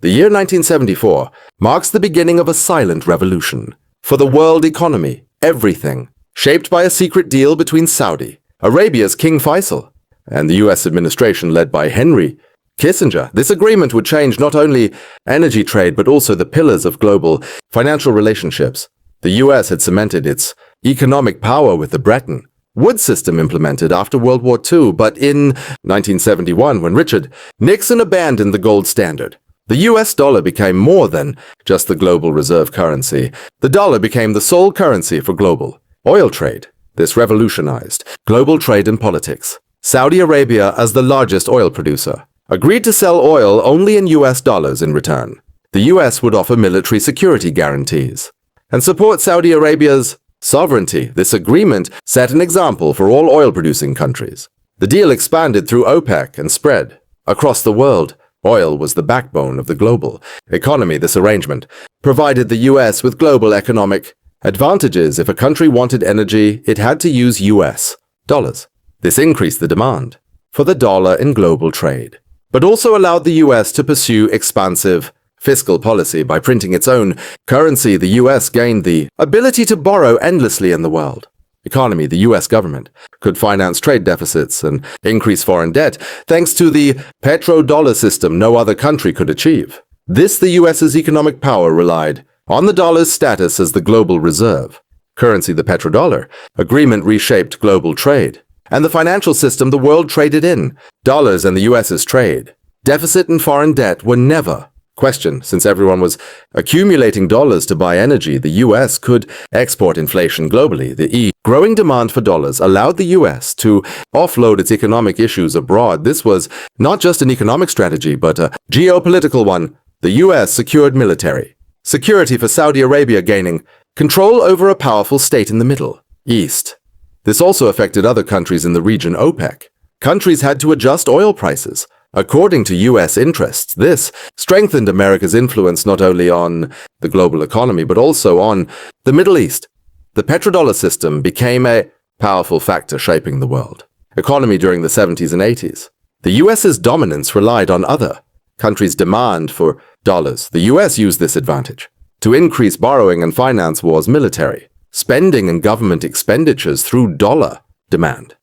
The year 1974 marks the beginning of a silent revolution. For the world economy, everything, shaped by a secret deal between Saudi Arabia's King Faisal and the U.S. administration led by Henry Kissinger. This agreement would change not only energy trade but also the pillars of global financial relationships. The U.S. had cemented its economic power with the Bretton Woods system implemented after World War II, but in 1971, when Richard Nixon abandoned the gold standard, the U.S. dollar became more than just the global reserve currency. The dollar became the sole currency for global oil trade. This revolutionized global trade and politics. Saudi Arabia, as the largest oil producer, agreed to sell oil only in U.S. dollars in return. The U.S. would offer military security guarantees and support Saudi Arabia's sovereignty. This agreement set an example for all oil-producing countries. The deal expanded through OPEC and spread across the world. Oil was the backbone of the global economy. This arrangement provided the U.S. with global economic advantages. If a country wanted energy, it had to use U.S. dollars. This increased the demand for the dollar in global trade, but also allowed the U.S. to pursue expansive fiscal policy. By printing its own currency, the U.S. gained the ability to borrow endlessly in the world economy. The U.S. government could finance trade deficits and increase foreign debt thanks to the Petrodollar system no other country could achieve. The U.S.'s economic power relied on the dollar's status as the global reserve currency. The Petrodollar agreement reshaped global trade and the financial system the world traded in. Dollars and the U.S.'s trade deficit and foreign debt were never questioned. Since everyone was accumulating dollars to buy energy, the U.S. could export inflation globally. The growing demand for dollars allowed the U.S. to offload its economic issues abroad. This was not just an economic strategy, but a geopolitical one. The U.S. secured military security for Saudi Arabia, gaining control over a powerful state in the Middle East. This also affected other countries in the region. OPEC countries had to adjust oil prices according to U.S. interests. This strengthened America's influence not only on the global economy, but also on the Middle East. The petrodollar system became a powerful factor shaping the world economy during the 70s and 80s. The U.S.'s dominance relied on other countries' demand for dollars. The U.S. used this advantage to increase borrowing and finance wars, military spending, and government expenditures through dollar demand.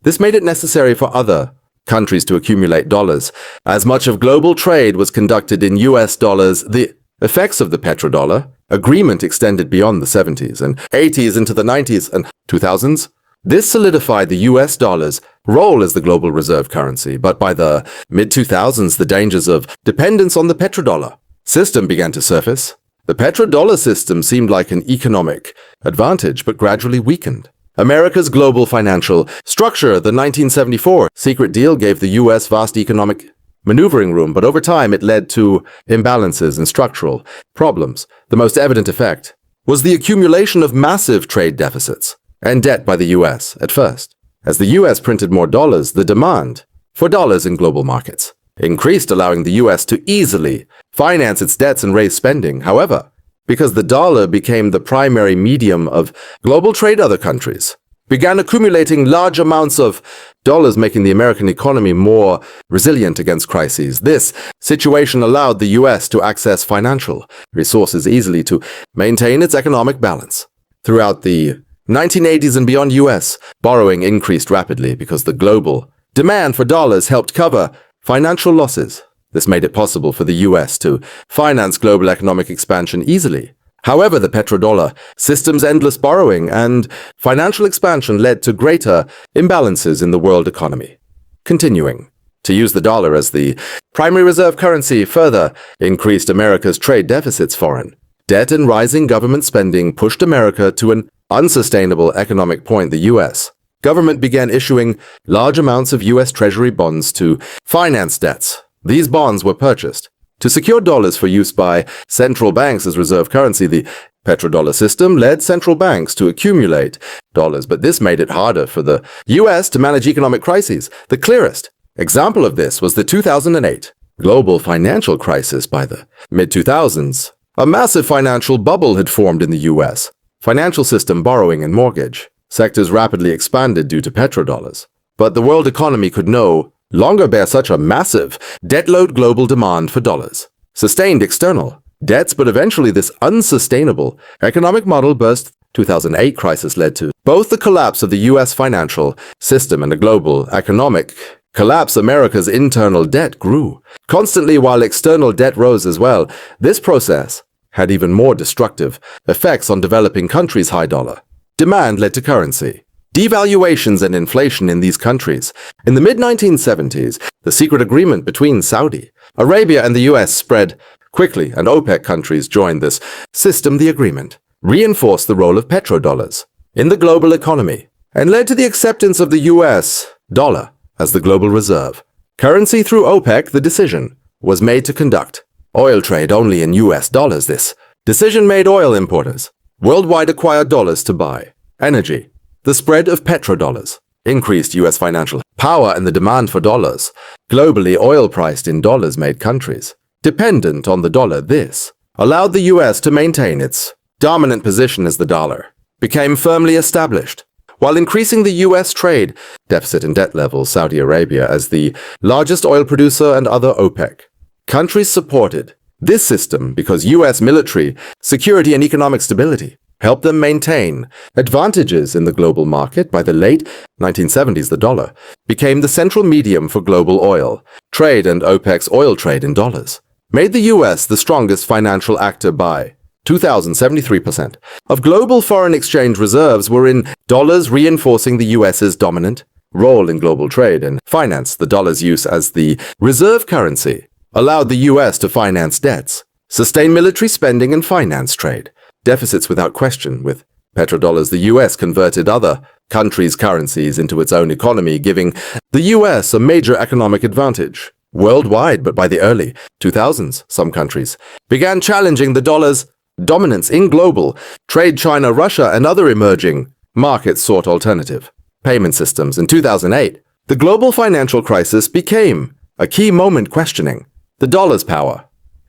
This made it necessary for other countries to accumulate dollars. As much of global trade was conducted in U.S. dollars, the effects of the petrodollar agreement extended beyond the 70s and 80s into the 90s and 2000s. This solidified the U.S. dollar's role as the global reserve currency. But by the mid-2000s, the dangers of dependence on the petrodollar system began to surface. The petrodollar system seemed like an economic advantage, but gradually weakened America's global financial structure. The 1974 secret deal gave the U.S. vast economic maneuvering room, but over time it led to imbalances and structural problems. The most evident effect was the accumulation of massive trade deficits and debt by the U.S. At first, as the U.S. printed more dollars, the demand for dollars in global markets increased, allowing the U.S. to easily finance its debts and raise spending. However, because the dollar became the primary medium of global trade, other countries began accumulating large amounts of dollars, making the American economy more resilient against crises. This situation allowed the U.S. to access financial resources easily to maintain its economic balance. Throughout the 1980s and beyond, U.S. borrowing increased rapidly because the global demand for dollars helped cover financial losses. This made it possible for the U.S. to finance global economic expansion easily. However, the petrodollar system's endless borrowing and financial expansion led to greater imbalances in the world economy. Continuing to use the dollar as the primary reserve currency further increased America's trade deficits. Foreign debt and rising government spending pushed America to an unsustainable economic point. The U.S. government began issuing large amounts of U.S. Treasury bonds to finance debts. These bonds were purchased to secure dollars for use by central banks as reserve currency. The petrodollar system led central banks to accumulate dollars, but this made it harder for the U.S. to manage economic crises. The clearest example of this was the 2008 global financial crisis. By the mid-2000s, a massive financial bubble had formed in the U.S. financial system. Borrowing and mortgage sectors rapidly expanded due to petrodollars, but the world economy could no longer bear such a massive debt load. Global demand for dollars sustained external debts, but eventually this unsustainable economic model burst. 2008 crisis led to both the collapse of the U.S. financial system and a global economic collapse. America's internal debt grew constantly while external debt rose as well. This process had even more destructive effects on developing countries. High dollar demand led to currency devaluations and inflation in these countries. In the mid-1970s, the secret agreement between Saudi Arabia and the U.S. spread quickly, and OPEC countries joined this system. The agreement reinforced the role of petrodollars in the global economy and led to the acceptance of the U.S. dollar as the global reserve currency. Through OPEC, the decision was made to conduct oil trade only in U.S. dollars. This decision made oil importers worldwide acquire dollars to buy energy. The spread of petrodollars increased U.S. financial power and the demand for dollars. Globally, oil priced in dollars made countries dependent on the dollar. This allowed the U.S. to maintain its dominant position as the dollar became firmly established, while increasing the U.S. trade deficit and debt levels. Saudi Arabia, as the largest oil producer, and other OPEC countries supported this system because U.S. military security and economic stability helped them maintain advantages in the global market. By the late 1970s, the dollar became the central medium for global oil trade, and OPEC's oil trade in dollars made the U.S. the strongest financial actor. By 73% of global foreign exchange reserves were in dollars, reinforcing the U.S.'s dominant role in global trade and finance. The dollar's use as the reserve currency allowed the U.S. to finance debts, sustain military spending, and finance trade deficits without question. With petrodollars, the U.S. converted other countries' currencies into its own economy, giving the U.S. a major economic advantage worldwide. But by the early 2000s, some countries began challenging the dollar's dominance in global trade. China, Russia, and other emerging markets sought alternative payment systems. In 2008, the global financial crisis became a key moment questioning the dollar's power.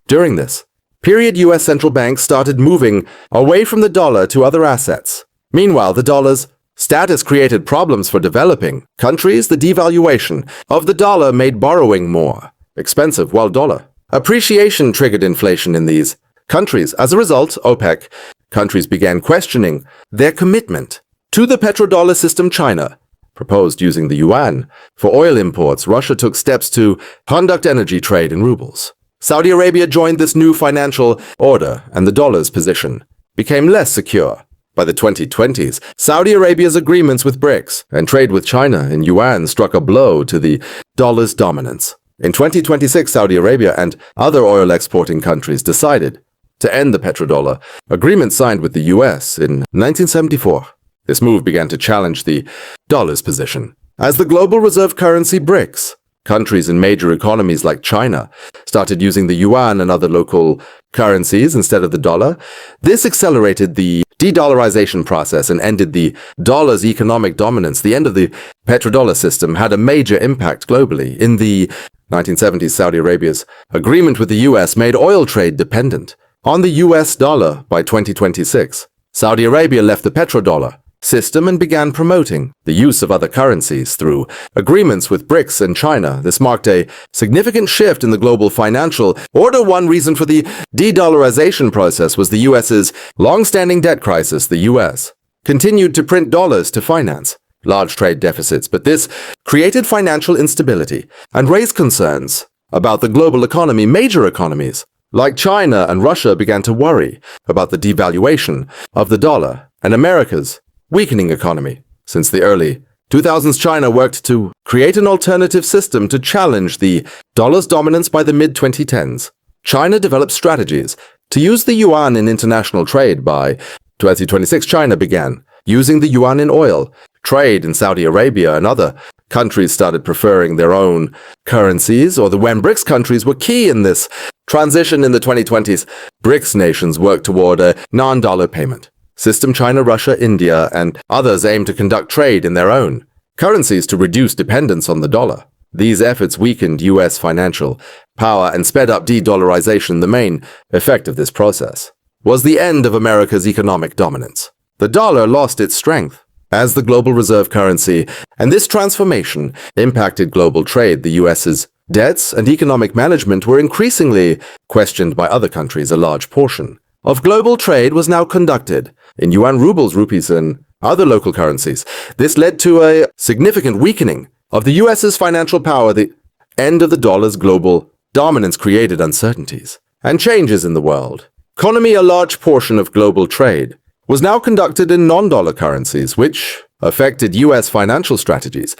During this period, U.S. central banks started moving away from the dollar to other assets. Meanwhile, the dollar's status created problems for developing countries. The devaluation of the dollar made borrowing more expensive, while dollar appreciation triggered inflation in these countries. As a result, OPEC countries began questioning their commitment to the petrodollar system. China proposed using the yuan for oil imports. Russia took steps to conduct energy trade in rubles. Saudi Arabia joined this new financial order, and the dollar's position became less secure. By the 2020s, Saudi Arabia's agreements with BRICS and trade with China in yuan struck a blow to the dollar's dominance. In 2026, Saudi Arabia and other oil exporting countries decided to end the petrodollar agreement signed with the U.S. in 1974. This move began to challenge the dollar's position as the global reserve currency. BRICS countries in major economies like China started using the yuan and other local currencies instead of the dollar. This accelerated the de-dollarization process and ended the dollar's economic dominance. The end of the petrodollar system had a major impact globally. In the 1970s, Saudi Arabia's agreement with the U.S. made oil trade dependent on the U.S. dollar. By 2026, Saudi Arabia left the petrodollar system and began promoting the use of other currencies through agreements with BRICS and China. This marked a significant shift in the global financial order. One reason for the de-dollarization process was the U.S.'s long-standing debt crisis. The U.S. continued to print dollars to finance large trade deficits, but this created financial instability and raised concerns about the global economy. Major economies like China and Russia began to worry about the devaluation of the dollar and America's weakening economy. Since the early 2000s, China worked to create an alternative system to challenge the dollar's dominance. By the mid-2010s, China developed strategies to use the yuan in international trade. By 2026, China began using the yuan in oil trade in Saudi Arabia, and other countries started preferring their own currencies, or the when BRICS countries were key in this transition. In the 2020s, BRICS nations worked toward a non-dollar payment system. China, Russia, India, and others aim to conduct trade in their own currencies to reduce dependence on the dollar. These efforts weakened U.S. financial power and sped up de-dollarization. The main effect of this process was the end of America's economic dominance. The dollar lost its strength as the global reserve currency, and this transformation impacted global trade. The U.S.'s Debts and economic management were increasingly questioned by other countries. A large portion of global trade was now conducted in yuan, rubles, rupees, and other local currencies. This led to a significant weakening of the US's financial power. The end of the dollar's global dominance created uncertainties and changes in the world economy. A large portion of global trade was now conducted in non-dollar currencies, which affected US financial strategies.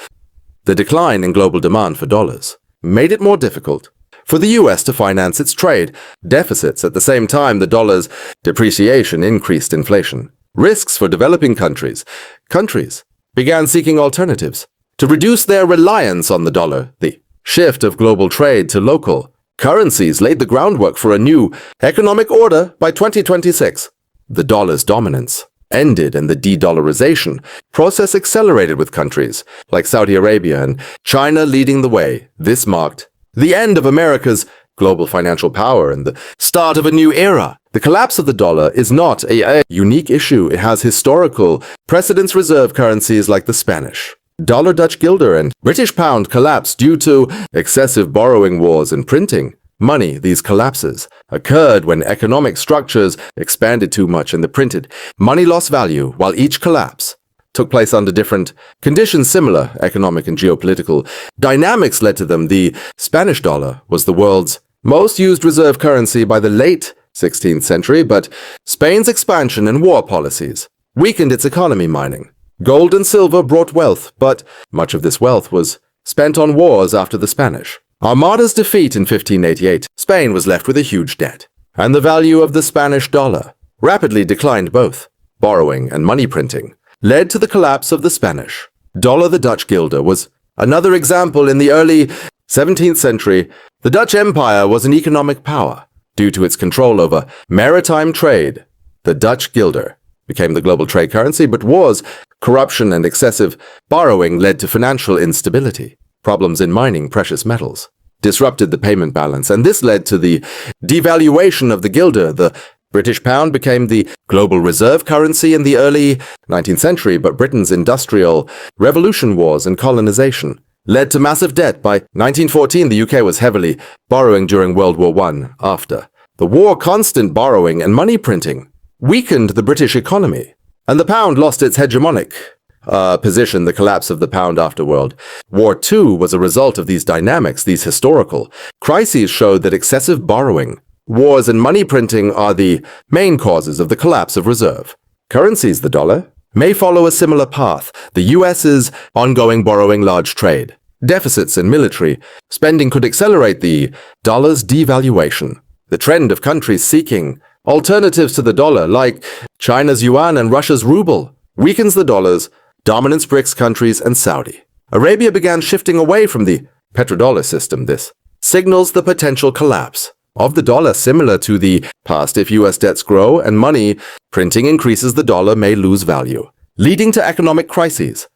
The decline in global demand for dollars made it more difficult for the US to finance its trade deficits. At the same time, the dollar's depreciation increased inflation risks for developing countries. Countries began seeking alternatives to reduce their reliance on the dollar. The shift of global trade to local currencies laid the groundwork for a new economic order. By 2026, the dollar's dominance ended and the de-dollarization process accelerated, with countries like Saudi Arabia and China leading the way. This marked the end of America's global financial power and the start of a new era. The collapse of the dollar is not a unique issue. It has historical precedents. Reserve currencies like the Spanish dollar, Dutch guilder, and British pound collapsed due to excessive borrowing, wars, and printing money. These collapses occurred when economic structures expanded too much and the printed money lost value. While each collapse took place under different conditions, similar economic and geopolitical dynamics led to them. The Spanish dollar was the world's most used reserve currency by the late 16th century, but Spain's expansion and war policies weakened its economy. Mining, gold, and silver brought wealth, but much of this wealth was spent on wars. After the Spanish Armada's defeat in 1588, Spain was left with a huge debt, and the value of the Spanish dollar rapidly declined. Both borrowing and money printing led to the collapse of the Spanish dollar. The Dutch guilder was another example. In the early 17th century, the Dutch Empire was an economic power. Due to its control over maritime trade, the Dutch guilder became the global trade currency, but wars, corruption, and excessive borrowing led to financial instability. Problems in mining precious metals disrupted the payment balance, and this led to the devaluation of the guilder. The British pound became the global reserve currency in the early 19th century, but Britain's industrial revolution, wars, and colonization led to massive debt. By 1914, the UK was heavily borrowing during World War I. After the war, constant borrowing and money printing weakened the British economy, and the pound lost its hegemonic position. The collapse of the pound after World War II was a result of these dynamics. These historical crises showed that excessive borrowing, wars, and money printing are the main causes of the collapse of reserve currencies. The dollar may follow a similar path. The US's ongoing borrowing, large trade deficits, and military spending could accelerate the dollar's devaluation. The trend of countries seeking alternatives to the dollar, like China's yuan and Russia's ruble, weakens the dollar's dominance. BRICS countries and Saudi Arabia began shifting away from the petrodollar system. This signals the potential collapse of the dollar. Similar to the past, if US debts grow and money printing increases, the dollar may lose value, leading to economic crises.